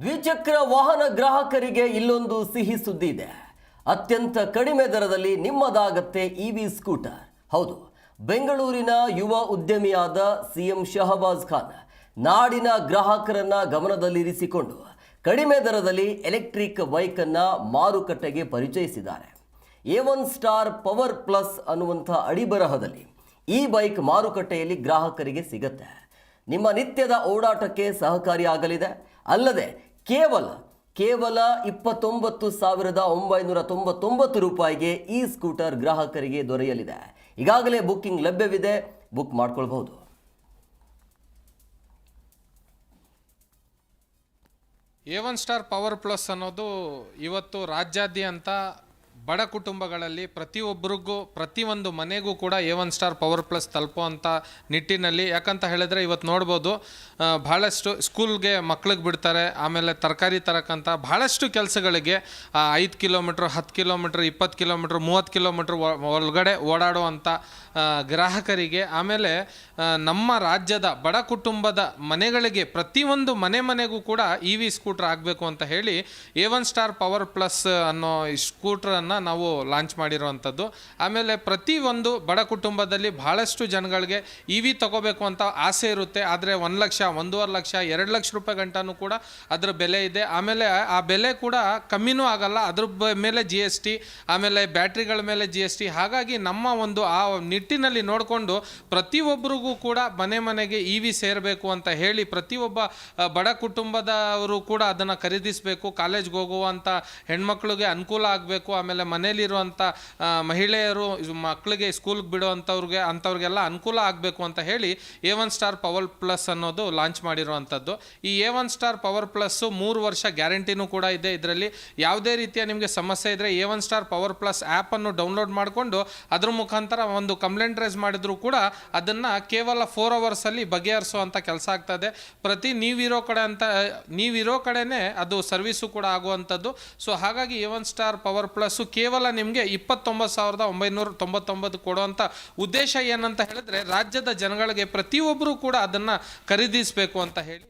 ದ್ವಿಚಕ್ರ ವಾಹನ ಗ್ರಾಹಕರಿಗೆ ಇಲ್ಲೊಂದು ಸಿಹಿ ಸುದ್ದಿ ಇದೆ. ಅತ್ಯಂತ ಕಡಿಮೆ ದರದಲ್ಲಿ ನಿಮ್ಮದಾಗತ್ತೆ ಇವಿ ಸ್ಕೂಟರ್. ಹೌದು, ಬೆಂಗಳೂರಿನ ಯುವ ಉದ್ಯಮಿಯಾದ ಸಿಎಂ ಶಹಬಾಜ್ ಖಾನ್ ನಾಡಿನ ಗ್ರಾಹಕರನ್ನ ಗಮನದಲ್ಲಿರಿಸಿಕೊಂಡು ಕಡಿಮೆ ದರದಲ್ಲಿ ಎಲೆಕ್ಟ್ರಿಕ್ ಬೈಕ್ ಅನ್ನ ಮಾರುಕಟ್ಟೆಗೆ ಪರಿಚಯಿಸಿದ್ದಾರೆ. A1 ಸ್ಟಾರ್ ಪವರ್ ಪ್ಲಸ್ ಅನ್ನುವಂಥ ಅಡಿಬರಹದಲ್ಲಿ ಈ ಬೈಕ್ ಮಾರುಕಟ್ಟೆಯಲ್ಲಿ ಗ್ರಾಹಕರಿಗೆ ಸಿಗುತ್ತೆ. ನಿಮ್ಮ ನಿತ್ಯದ ಓಡಾಟಕ್ಕೆ ಸಹಕಾರಿಯಾಗಲಿದೆ. ಅಲ್ಲದೆ ಕೇವಲ 29,999 ರೂಪಾಯಿಗೆ ಈ ಸ್ಕೂಟರ್ ಗ್ರಾಹಕರಿಗೆ ದೊರೆಯಲಿದೆ. ಈಗಾಗಲೇ ಬುಕ್ಕಿಂಗ್ ಲಭ್ಯವಿದೆ, ಬುಕ್ ಮಾಡ್ಕೊಳ್ಬಹುದು. A1 ಸ್ಟಾರ್ ಪವರ್ ಪ್ಲಸ್ ಅನ್ನೋದು ಇವತ್ತು ರಾಜ್ಯಾದ್ಯಂತ ಬಡ ಕುಟುಂಬಗಳಲ್ಲಿ ಪ್ರತಿಯೊಬ್ಬರಿಗೂ ಪ್ರತಿಯೊಂದು ಮನೆಗೂ ಕೂಡ A1 ಸ್ಟಾರ್ ಪವರ್ ಪ್ಲಸ್ ತಲುಪುವಂಥ ನಿಟ್ಟಿನಲ್ಲಿ, ಯಾಕಂತ ಹೇಳಿದ್ರೆ ಇವತ್ತು ನೋಡ್ಬೋದು ಭಾಳಷ್ಟು ಸ್ಕೂಲ್ಗೆ ಮಕ್ಳಿಗೆ ಬಿಡ್ತಾರೆ, ಆಮೇಲೆ ತರಕಾರಿ ತರಕ್ಕಂಥ ಭಾಳಷ್ಟು ಕೆಲಸಗಳಿಗೆ 5 ಕಿಲೋಮೀಟ್ರ್ 10 ಕಿಲೋಮೀಟ್ರ್ 20 ಕಿಲೋಮೀಟ್ರ್ 30 ಕಿಲೋಮೀಟ್ರ್ ಒಳಗಡೆ ಓಡಾಡುವಂಥ ಗ್ರಾಹಕರಿಗೆ, ಆಮೇಲೆ ನಮ್ಮ ರಾಜ್ಯದ ಬಡ ಕುಟುಂಬದ ಮನೆಗಳಿಗೆ ಪ್ರತಿಯೊಂದು ಮನೆಗೂ ಕೂಡ EV ಸ್ಕೂಟ್ರ್ ಆಗಬೇಕು ಅಂತ ಹೇಳಿ A1 ಸ್ಟಾರ್ ಪವರ್ ಪ್ಲಸ್ ಅನ್ನೋ ಸ್ಕೂಟ್ರನ್ನು ನಾವು ಲಾಂಚ್ ಮಾಡಿರುವಂಥದ್ದು. ಆಮೇಲೆ ಪ್ರತಿಯೊಂದು ಬಡ ಕುಟುಂಬದಲ್ಲಿ ಭಾಳಷ್ಟು ಜನಗಳಿಗೆ EV ತಗೋಬೇಕು ಅಂತ ಆಸೆ ಇರುತ್ತೆ. ಆದರೆ 1 ಲಕ್ಷ 1.5 ಲಕ್ಷ 2 ಲಕ್ಷ ರೂಪಾಯಿ ಗಂಟನೂ ಕೂಡ ಅದರ ಬೆಲೆ ಇದೆ. ಆಮೇಲೆ ಆ ಬೆಲೆ ಕೂಡ ಕಮ್ಮಿನೂ ಆಗಲ್ಲ. ಅದ್ರ ಮೇಲೆ GST, ಆಮೇಲೆ ಬ್ಯಾಟ್ರಿಗಳ ಮೇಲೆ GST. ಹಾಗಾಗಿ ನಮ್ಮ ಒಂದು ಆ ನಿಟ್ಟಿನಲ್ಲಿ ನೋಡಿಕೊಂಡು ಪ್ರತಿಯೊಬ್ಬರಿಗೂ ಕೂಡ ಮನೆಗೆ EV ಸೇರಬೇಕು ಅಂತ ಹೇಳಿ ಪ್ರತಿಯೊಬ್ಬ ಬಡ ಕುಟುಂಬದವರು ಕೂಡ ಅದನ್ನು ಖರೀದಿಸಬೇಕು. ಕಾಲೇಜ್ಗೆ ಹೋಗುವಂಥ ಹೆಣ್ಮಕ್ಳಿಗೆ ಅನುಕೂಲ ಆಗಬೇಕು. ಆಮೇಲೆ ಮನೆಯಲ್ಲಿರುವಂಥ ಮಹಿಳೆಯರು ಮಕ್ಕಳಿಗೆ ಸ್ಕೂಲ್ಗೆ ಅಂಥವ್ರಿಗೆಲ್ಲ ಅನುಕೂಲ ಆಗಬೇಕು ಅಂತ ಹೇಳಿ A1 ಸ್ಟಾರ್ ಪವರ್ ಪ್ಲಸ್ ಅನ್ನೋದು ಲಾಂಚ್ ಮಾಡಿರುವಂಥದ್ದು. ಈ A1 ಸ್ಟಾರ್ ಪವರ್ ಪ್ಲಸ್ಸು 3 ವರ್ಷ ಗ್ಯಾರಂಟಿನೂ ಕೂಡ ಇದೆ. ಇದರಲ್ಲಿ ಯಾವುದೇ ರೀತಿಯ ನಿಮಗೆ ಸಮಸ್ಯೆ ಇದ್ದರೆ A1 ಸ್ಟಾರ್ ಪವರ್ ಪ್ಲಸ್ ಆ್ಯಪನ್ನು ಡೌನ್ಲೋಡ್ ಮಾಡಿಕೊಂಡು ಅದ್ರ ಮುಖಾಂತರ ಒಂದು ಕಂಪ್ಲೇಂಟ್ ರೈಸ್ ಮಾಡಿದ್ರು ಕೂಡ ಅದನ್ನು ಕೇವಲ 4 ಅವರ್ಸಲ್ಲಿ ಬಗೆಹರಿಸುವಂಥ ಕೆಲಸ ಆಗ್ತದೆ. ನೀವಿರೋ ಕಡೆನೇ ಅದು ಸರ್ವಿಸು ಕೂಡ ಆಗುವಂಥದ್ದು. ಸೊ ಹಾಗಾಗಿ A1 ಸ್ಟಾರ್ ಪವರ್ ಪ್ಲಸ್ಸು ಕೇವಲ ನಿಮಗೆ 29,999 ಕೊಡುವಂಥ ಉದ್ದೇಶ ಏನಂತ ಹೇಳಿದ್ರೆ ರಾಜ್ಯದ ಜನಗಳಿಗೆ ಪ್ರತಿಯೊಬ್ಬರು ಕೂಡ ಅದನ್ನು ಖರೀದಿಸಬೇಕು ಅಂತ ಹೇಳಿ